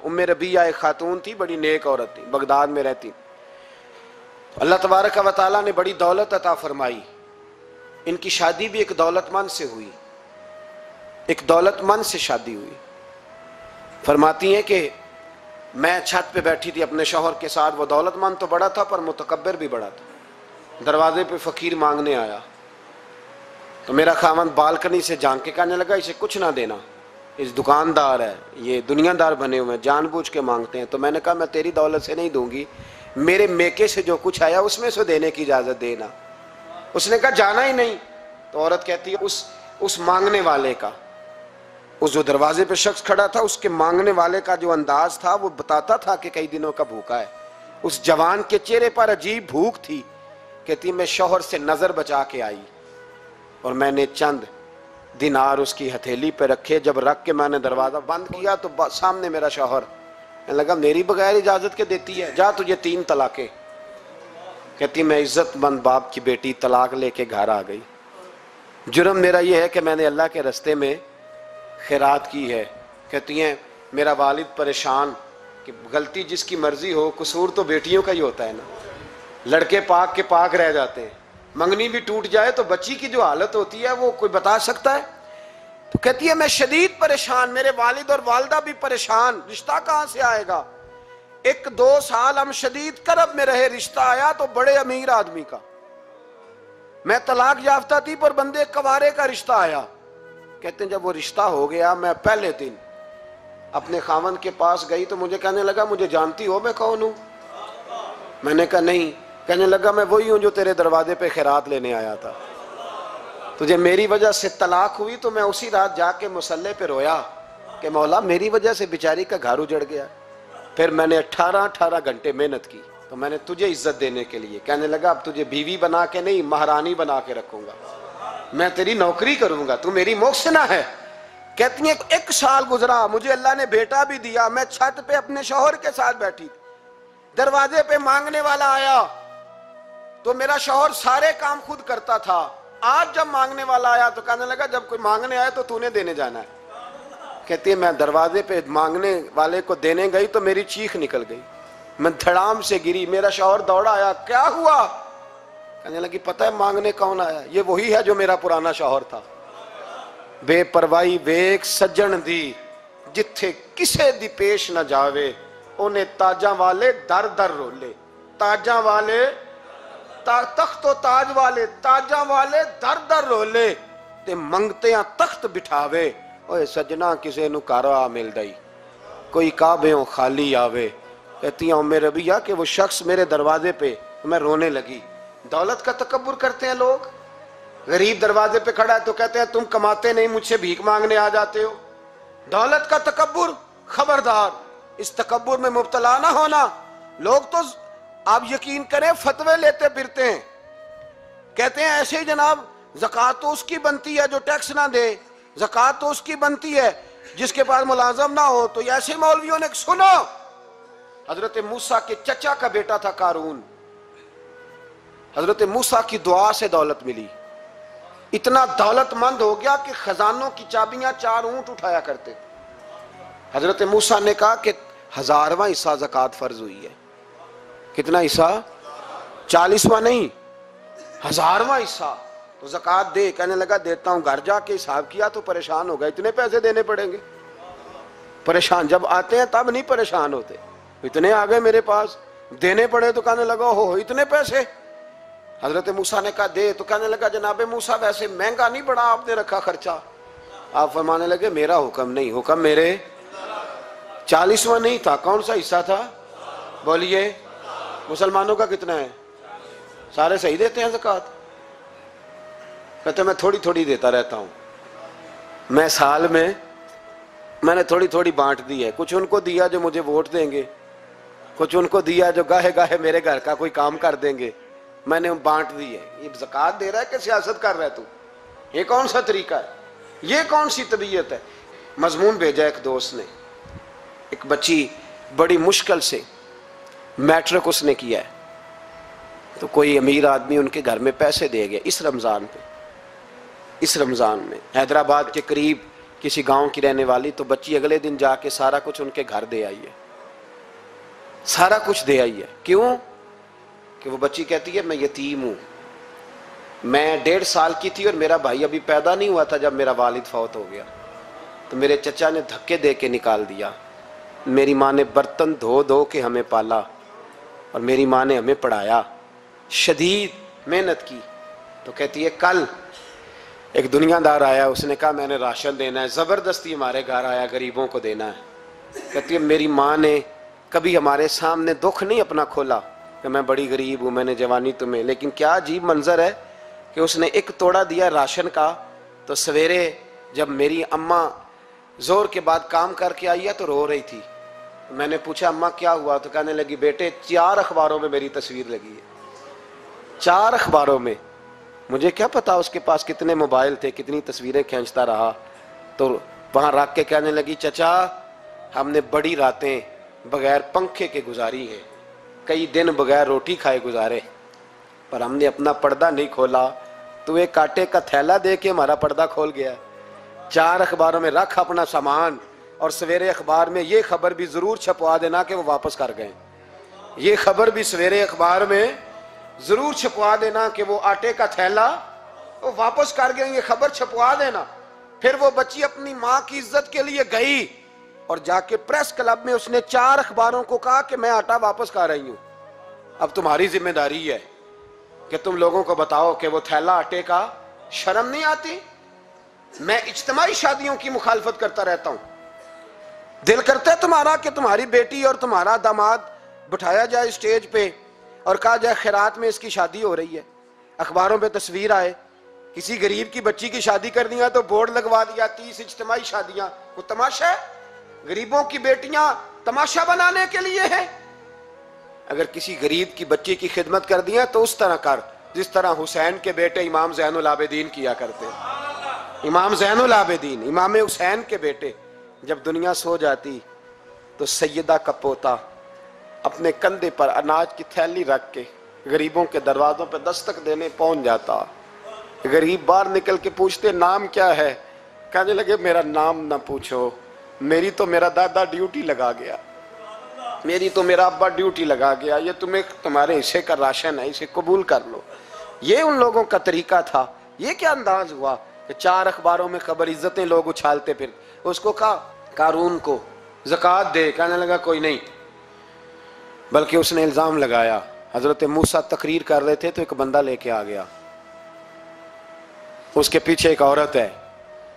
ام ربیہ ایک خاتون تھی، بڑی نیک عورت تھی، بغداد میں رہتی. اللہ تبارک و تعالیٰ نے بڑی دولت عطا فرمائی. ان کی شادی بھی ایک دولت مند سے ہوئی، ایک دولت مند سے شادی ہوئی. فرماتی ہیں کہ میں چھت پہ بیٹھی تھی اپنے شوہر کے ساتھ. وہ دولت مند تو بڑا تھا پر متکبر بھی بڑا تھا. دروازے پہ فقیر مانگنے آیا تو میرا خاوند بالکنی سے جھانک کے کہنے لگا اسے کچھ نہ دینا، اس دکاندار ہے، یہ دنیا دار بنے ہوئے ہیں، جان بوجھ کے مانگتے ہیں. تو میں نے کہا میں تیری دولت سے نہیں دوں گی، میرے میکے سے جو کچھ آیا اس میں سے دینے کی اجازت دینا. اس نے کہا جانا ہی نہیں. تو عورت کہتی ہے اس مانگنے والے کا، اس جو دروازے پہ شخص کھڑا تھا، اس کے مانگنے والے کا جو انداز تھا وہ بتاتا تھا کہ کئی دنوں کا بھوکا ہے. اس جوان کے چہرے پر عجیب بھوک تھی. کہتی میں شوہر سے نظر بچا کے آئی اور میں نے چند دینار اس کی ہتھیلی پہ رکھے. جب رکھ کے میں نے دروازہ بند کیا تو سامنے میرا شوہر. میں لگا میری بغیر اجازت کے دیتی ہے، جا تجھے 3 طلاقیں. کہتی میں عزت مند باپ کی بیٹی طلاق لے کے گھر آ گئی. جرم میرا یہ ہے کہ میں نے اللہ کے رستے میں خیرات کی ہے. کہتی ہیں میرا والد پریشان کہ غلطی جس کی مرضی ہو، قصور تو بیٹیوں کا ہی ہوتا ہے نا. لڑکے پاک کے پاک رہ جاتے ہیں، منگنی بھی ٹوٹ جائے تو بچی کی جو حالت ہوتی ہے وہ کوئی بتا سکتا ہے؟ تو کہتی ہے میں شدید پریشان، میرے والد اور والدہ بھی پریشان، رشتہ کہاں سے آئے گا؟ 1-2 سال ہم شدید کرب میں رہے، رشتہ آیا تو بڑے امیر آدمی کا. میں طلاق یافتہ تھی پر بندے کوارے کا رشتہ آیا. کہتے ہیں جب وہ رشتہ ہو گیا میں پہلے دن اپنے خاوند کے پاس گئی تو مجھے کہنے لگا مجھے جانتی ہو میں کون ہوں؟ میں نے کہا نہیں. کہنے لگا میں وہی ہوں جو تیرے دروازے پہ خیرات لینے آیا تھا. تجھے میری وجہ سے طلاق ہوئی تو میں اسی رات جا کے مصلے پہ رویا کہ مولا میری وجہ سے بیچاری کا گھر اجڑ گیا. پھر میں نے 18 گھنٹے محنت کی تو میں نے تجھے عزت دینے کے لیے. کہنے لگا اب تجھے بیوی بنا کے نہیں مہرانی بنا کے رکھوں گا، میں تیری نوکری کروں گا، تو میری محسنہ ہے. کہتی ہیں 1 سال گزرا، مجھے اللہ نے بیٹا بھی دیا. میں چھت پہ اپنے شوہر کے ساتھ بیٹھی تھی، دروازے پہ مانگنے والا آیا تو میرا شوہر سارے کام خود کرتا تھا. آج جب مانگنے والا آیا تو کہنے لگا جب کوئی مانگنے آئے تو نے دینے جانا ہے. کہتی ہے میں دروازے پہ مانگنے والے کو دینے گئی تو میری چیخ نکل گئی، میں دھڑام سے گری. میرا شوہر دوڑا آیا، کیا ہوا؟ کہنے لگی پتہ ہے مانگنے کون آیا؟ یہ وہی ہے جو میرا پرانا شوہر تھا. بے پرواہی ویک سجن دی جتھے کسے دی پیش نہ جاوے، انہیں تاجاں والے در در رولے. تاجاں والے تخت و تاج والے، تاجاں والے در در رولے تے منگتیاں تخت بٹھاوے. اوے سجنا کسے نو کارا مل دئی، کوئی کعبیوں خالی آوے. کہتی ہیں ام ربیہ کہ وہ شخص میرے دروازے پہ، میں رونے لگی. دولت کا تکبر کرتے ہیں لوگ. غریب دروازے پہ کھڑا ہے تو کہتے ہیں تم کماتے نہیں، مجھ سے بھیک مانگنے آ جاتے ہو. دولت کا تکبر، خبردار اس تکبر میں مبتلا نہ ہونا. لوگ تو آپ یقین کریں فتوے لیتے پھرتے ہیں، کہتے ہیں ایسے ہی جناب زکوٰۃ تو اس کی بنتی ہے جو ٹیکس نہ دے، زکوٰۃ تو اس کی بنتی ہے جس کے پاس ملازم نہ ہو. تو ایسے مولویوں نے سنو، حضرت موسیٰ کے چچا کا بیٹا تھا قارون، حضرت موسیٰ کی دعا سے دولت ملی. اتنا دولت مند ہو گیا کہ خزانوں کی چابیاں 4 اونٹ اٹھایا کرتے. حضرت موسیٰ نے کہا کہ 1000واں حصہ زکوٰۃ فرض ہوئی ہے. کتنا حصہ؟ 40واں نہیں، 1000واں حصہ. تو زکوٰۃ دے. کہنے لگا دیتا ہوں. گھر جا کے حساب کیا تو پریشان ہو گئے، اتنے پیسے دینے پڑیں گے. پریشان جب آتے ہیں تب نہیں پریشان ہوتے، اتنے آ گئے میرے پاس دینے پڑے تو کہنے لگا ہو اتنے پیسے. حضرت موسیٰ نے کہا دے. تو کہنے لگا جناب موسیٰ ویسے مہنگا نہیں بڑا آپ نے رکھا خرچہ. آپ فرمانے لگے میرا حکم نہیں، حکم میرے 40واں نہیں تھا. کون سا حصہ تھا؟ بولیے. مسلمانوں کا کتنا ہے؟ سارے صحیح دیتے ہیں زکوٰۃ؟ کہتے میں تھوڑی تھوڑی دیتا رہتا ہوں. میں سال میں نے تھوڑی تھوڑی بانٹ دی ہے. کچھ ان کو دیا جو مجھے ووٹ دیں گے، کچھ ان کو دیا جو گاہے گاہے میرے گھر کا کوئی کام کر دیں گے. میں نے بانٹ دی ہے. یہ زکوٰۃ دے رہا ہے کہ سیاست کر رہا ہے تو؟ یہ کون سا طریقہ ہے؟ یہ کون سی طبیعت ہے؟ مضمون بھیجا ایک دوست نے، ایک بچی بڑی مشکل سے میٹرک اس نے کیا ہے تو کوئی امیر آدمی ان کے گھر میں پیسے دے گیا اس رمضان پہ. اس رمضان میں حیدرآباد کے قریب کسی گاؤں کی رہنے والی، تو بچی اگلے دن جا کے سارا کچھ ان کے گھر دے آئی ہے، سارا کچھ دے آئی ہے۔ کیوں؟ کہ وہ بچی کہتی ہے میں یتیم ہوں، میں 1.5 سال کی تھی اور میرا بھائی ابھی پیدا نہیں ہوا تھا جب میرا والد فوت ہو گیا، تو میرے چچا نے دھکے دے کے نکال دیا، میری ماں نے برتن دھو دھو کے ہمیں پالا اور میری ماں نے ہمیں پڑھایا، شدید محنت کی۔ تو کہتی ہے کل ایک دنیا دار آیا، اس نے کہا میں نے راشن دینا ہے، زبردستی ہمارے گھر آیا، غریبوں کو دینا ہے۔ کہتی ہے میری ماں نے کبھی ہمارے سامنے دکھ نہیں اپنا کھولا کہ میں بڑی غریب ہوں، میں نے جوانی تمہیں، لیکن کیا عجیب منظر ہے کہ اس نے ایک توڑا دیا راشن کا، تو سویرے جب میری اماں زور کے بعد کام کر کے آئی ہے تو رو رہی تھی۔ میں نے پوچھا اماں کیا ہوا؟ تو کہنے لگی بیٹے 4 اخباروں میں میری تصویر لگی ہے، 4 اخباروں میں۔ مجھے کیا پتا اس کے پاس کتنے موبائل تھے، کتنی تصویریں کھینچتا رہا۔ تو وہاں رکھ کے کہنے لگی چچا ہم نے بڑی راتیں بغیر پنکھے کے گزاری ہیں، کئی دن بغیر روٹی کھائے گزارے، پر ہم نے اپنا پردہ نہیں کھولا، تو ایک کانٹے کا تھیلا دے کے ہمارا پردہ کھول گیا۔ 4 اخباروں میں رکھ اپنا سامان، اور سویرے اخبار میں یہ خبر بھی ضرور چھپوا دینا کہ وہ واپس کر گئے، یہ خبر بھی سویرے اخبار میں ضرور چھپوا دینا کہ وہ آٹے کا تھیلا وہ واپس کر گئے، یہ خبر چھپوا دینا۔ پھر وہ بچی اپنی ماں کی عزت کے لیے گئی اور جا کے پریس کلب میں اس نے 4 اخباروں کو کہا کہ میں آٹا واپس کر رہی ہوں، اب تمہاری ذمہ داری ہے کہ تم لوگوں کو بتاؤ کہ وہ تھیلا آٹے کا۔ شرم نہیں آتی؟ میں اجتماعی شادیوں کی مخالفت کرتا رہتا ہوں، دل کرتا ہے تمہارا کہ تمہاری بیٹی اور تمہارا داماد بٹھایا جائے اسٹیج پہ اور کہا جائے خیرات میں اس کی شادی ہو رہی ہے، اخباروں پہ تصویر آئے، کسی غریب کی بچی کی شادی کرنی ہے تو بورڈ لگوا دیا 30 اجتماعی شادیاں۔ وہ تماشا ہے؟ غریبوں کی بیٹیاں تماشا بنانے کے لیے ہیں؟ اگر کسی غریب کی بچی کی خدمت کر دیا تو اس طرح کر جس طرح حسین کے بیٹے امام زین العابدین کیا کرتے۔ امام زین العابدین، امام حسین کے بیٹے، جب دنیا سو جاتی تو سیدہ کا پوتا اپنے کندھے پر اناج کی تھیلی رکھ کے غریبوں کے دروازوں پہ دستک دینے پہنچ جاتا۔ غریب باہر نکل کے پوچھتے نام کیا ہے؟ کہنے لگے میرا نام نہ پوچھو، میری تو میرا دادا ڈیوٹی لگا گیا، میری تو میرا ابا ڈیوٹی لگا گیا، یہ تمہیں تمہارے حصے کا راشن ہے، اسے قبول کر لو۔ یہ ان لوگوں کا طریقہ تھا۔ یہ کیا انداز ہوا کہ 4 اخباروں میں خبر، عزتیں لوگ اچھالتے پھر۔ اس کو کہا قارون کو زکوٰۃ دے، کہنے لگا کوئی نہیں، بلکہ اس نے الزام لگایا۔ حضرت موسیٰ تقریر کر رہے تھے تو ایک بندہ لے کے آ گیا، اس کے پیچھے ایک عورت ہے،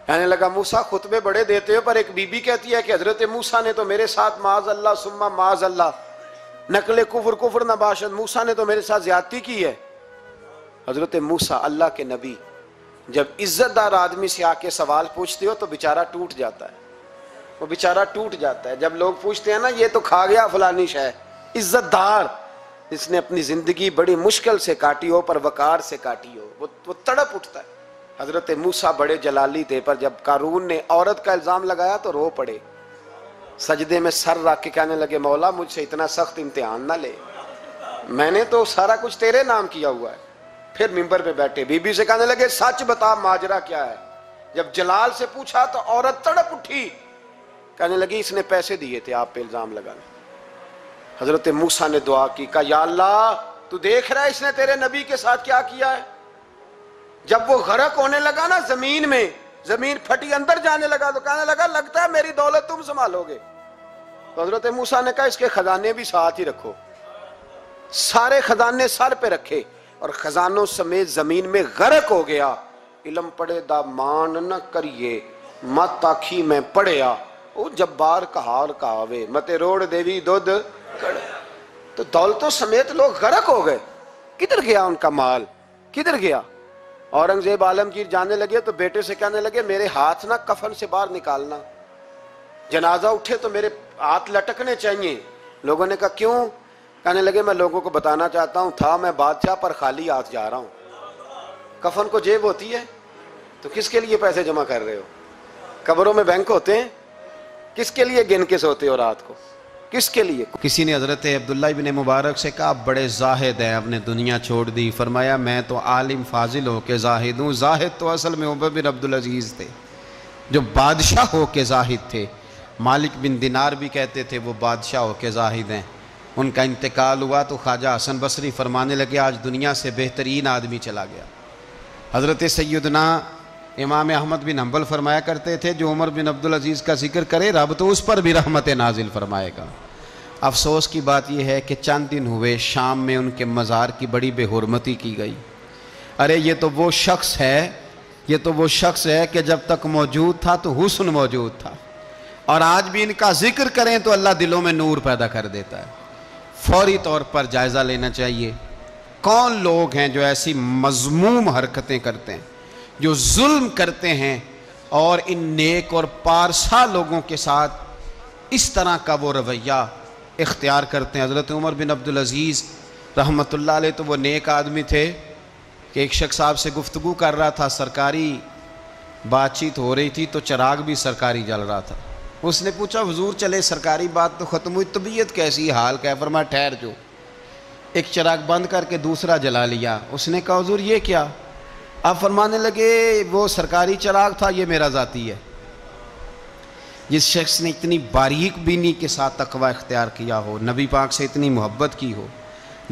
کہنے لگا موسیٰ خطبے بڑے دیتے ہو، پر ایک بی بی کہتی ہے کہ حضرت موسیٰ نے تو میرے ساتھ معاذ اللہ ثم معاذ اللہ، نقل کفر نہ باشد، موسیٰ نے تو میرے ساتھ زیادتی کی ہے۔ حضرت موسیٰ اللہ کے نبی جب عزت دار آدمی سے آ کے سوال پوچھتے ہو تو بیچارہ ٹوٹ جاتا ہے، وہ بیچارہ ٹوٹ جاتا ہے۔ جب لوگ پوچھتے ہیں نا یہ تو کھا گیا فلانی شے، عزت دار جس نے اپنی زندگی بڑی مشکل سے کاٹی ہو پر وقار سے کاٹی ہو، وہ تڑپ اٹھتا ہے۔ حضرت موسیٰ بڑے جلالی تھے، پر جب قارون نے عورت کا الزام لگایا تو رو پڑے، سجدے میں سر رکھ کے کہنے لگے مولا مجھ سے اتنا سخت امتحان نہ لے، میں نے تو سارا کچھ تیرے نام کیا ہوا ہے۔ پھر ممبر پہ بیٹھے، بی بی سے کہنے لگے سچ بتا ماجرا کیا ہے۔ جب جلال سے پوچھا تو عورت تڑپ اٹھی، کہنے لگی اس نے پیسے دیے تھے آپ پہ الزام لگانے۔ حضرت موسیٰ نے دعا کی، کہا یا اللہ تو دیکھ رہا ہے اس نے تیرے نبی کے ساتھ کیا کیا ہے۔ جب وہ غرق ہونے لگا نا زمین میں، زمین پھٹی اندر جانے لگا تو کہنے لگا لگتا ہے میری دولت تم سنبھالو گے۔ تو حضرت موسیٰ نے کہا اس کے خزانے بھی ساتھ ہی رکھو، سارے خزانے سر پہ رکھے اور خزانوں سمیت زمین میں غرق ہو گیا۔ علم پڑے دا مان نہ کریے مت آکھی میں پڑھیا، او جبار کہار کہاوے متے روڑ دیوی دودھ کڑ۔ تو دولتوں سمیت لوگ غرق ہو گئے۔ کدھر گیا ان کا مال، کدھر گیا؟ اورنگزیب عالمگیر جانے لگے تو بیٹے سے کہنے لگے میرے ہاتھ نہ کفن سے باہر نکالنا، جنازہ اٹھے تو میرے ہاتھ لٹکنے چاہیے۔ لوگوں نے کہا کیوں؟ کہنے لگے میں لوگوں کو بتانا چاہتا ہوں تھا میں بادشاہ پر خالی ہاتھ جا رہا ہوں۔ کفن کو جیب ہوتی ہے تو کس کے لیے پیسے جمع کر رہے ہو؟ قبروں میں بینک ہوتے ہیں، کس کے لیے گن کے سوتے ہو رات کو؟ کس کے لیے؟ کسی نے حضرت عبداللہ ابن مبارک سے کہا آپ بڑے زاہد ہیں، آپ نے دنیا چھوڑ دی۔ فرمایا میں تو عالم فاضل ہو کے زاہد ہوں، زاہد تو اصل میں عمر بن عبدالعزیز تھے، جو بادشاہ ہو کے زاہد تھے. مالک بن دینار بھی کہتے تھے وہ بادشاہ ہو کے زاہد ہیں. ان کا انتقال ہوا تو خواجہ حسن بصری فرمانے لگے آج دنیا سے بہترین آدمی چلا گیا. حضرت سیدنا امام احمد بن حنبل فرمایا کرتے تھے جو عمر بن عبدالعزیز کا ذکر کرے رب تو اس پر بھی رحمت نازل فرمائے گا. افسوس کی بات یہ ہے کہ چند دن ہوئے شام میں ان کے مزار کی بڑی بے حرمتی کی گئی. ارے یہ تو وہ شخص ہے کہ جب تک موجود تھا تو حسن موجود تھا، اور آج بھی ان کا ذکر کریں تو اللہ دلوں میں نور پیدا کر دیتا ہے. فوری طور پر جائزہ لینا چاہیے کون لوگ ہیں جو ایسی مذموم حرکتیں کرتے ہیں، جو ظلم کرتے ہیں، اور ان نیک اور پارسا لوگوں کے ساتھ اس طرح کا وہ رویہ اختیار کرتے ہیں. حضرت عمر بن عبدالعزیز رحمۃ اللہ علیہ تو وہ نیک آدمی تھے کہ ایک شخص صاحب سے گفتگو کر رہا تھا، سرکاری بات چیت ہو رہی تھی تو چراغ بھی سرکاری جل رہا تھا. اس نے پوچھا حضور چلے سرکاری بات تو ختم ہوئی، طبیعت کیسی حال کیا؟ فرمایا ٹھہر جو. ایک چراغ بند کر کے دوسرا جلا لیا. اس نے کہا حضور یہ کیا؟ آپ فرمانے لگے وہ سرکاری چراغ تھا، یہ میرا ذاتی ہے. جس شخص نے اتنی باریک بینی کے ساتھ تقوی اختیار کیا ہو، نبی پاک سے اتنی محبت کی ہو،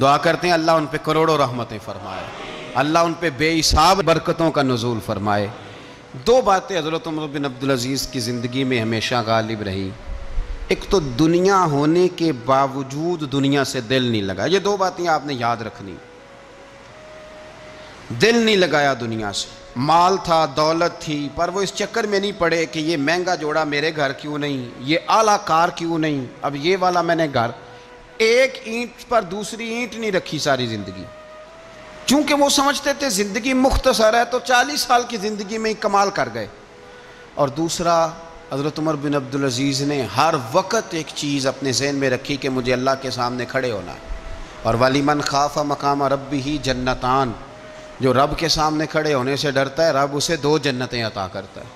دعا کرتے ہیں اللہ ان پہ کروڑوں رحمتیں فرمائے، اللہ ان پہ بے حساب برکتوں کا نزول فرمائے. دو باتیں حضرت عمر بن عبدالعزیز کی زندگی میں ہمیشہ غالب رہی. ایک تو دنیا ہونے کے باوجود دنیا سے دل نہیں لگا. یہ دو باتیں آپ نے یاد رکھنی. دل نہیں لگایا دنیا سے. مال تھا، دولت تھی، پر وہ اس چکر میں نہیں پڑے کہ یہ مہنگا جوڑا میرے گھر کیوں نہیں، یہ اعلیٰ کار کیوں نہیں، اب یہ والا میں نے گھر. ایک اینٹ پر دوسری اینٹ نہیں رکھی ساری زندگی، چونکہ وہ سمجھتے تھے زندگی مختصر ہے تو 40 سال کی زندگی میں ہی کمال کر گئے. اور دوسرا حضرت عمر بن عبدالعزیز نے ہر وقت ایک چیز اپنے ذہن میں رکھی کہ مجھے اللہ کے سامنے کھڑے ہونا ہے. اور وَلِمَنْ خَافَ مَقَامَ رَبِّهِ جَنَّتَانِ، جو رب کے سامنے کھڑے ہونے سے ڈرتا ہے رب اسے 2 جنتیں عطا کرتا ہے.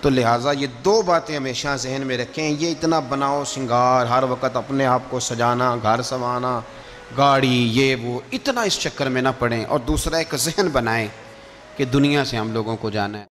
تو لہٰذا یہ 2 باتیں ہمیشہ ذہن میں رکھیں. یہ اتنا بناؤ سنگار، ہر وقت اپنے آپ کو سجانا، گھر سنوارنا، گاڑی، یہ وہ، اتنا اس چکر میں نہ پڑیں. اور دوسرا ایک ذہن بنائیں کہ دنیا سے ہم لوگوں کو جانا ہے.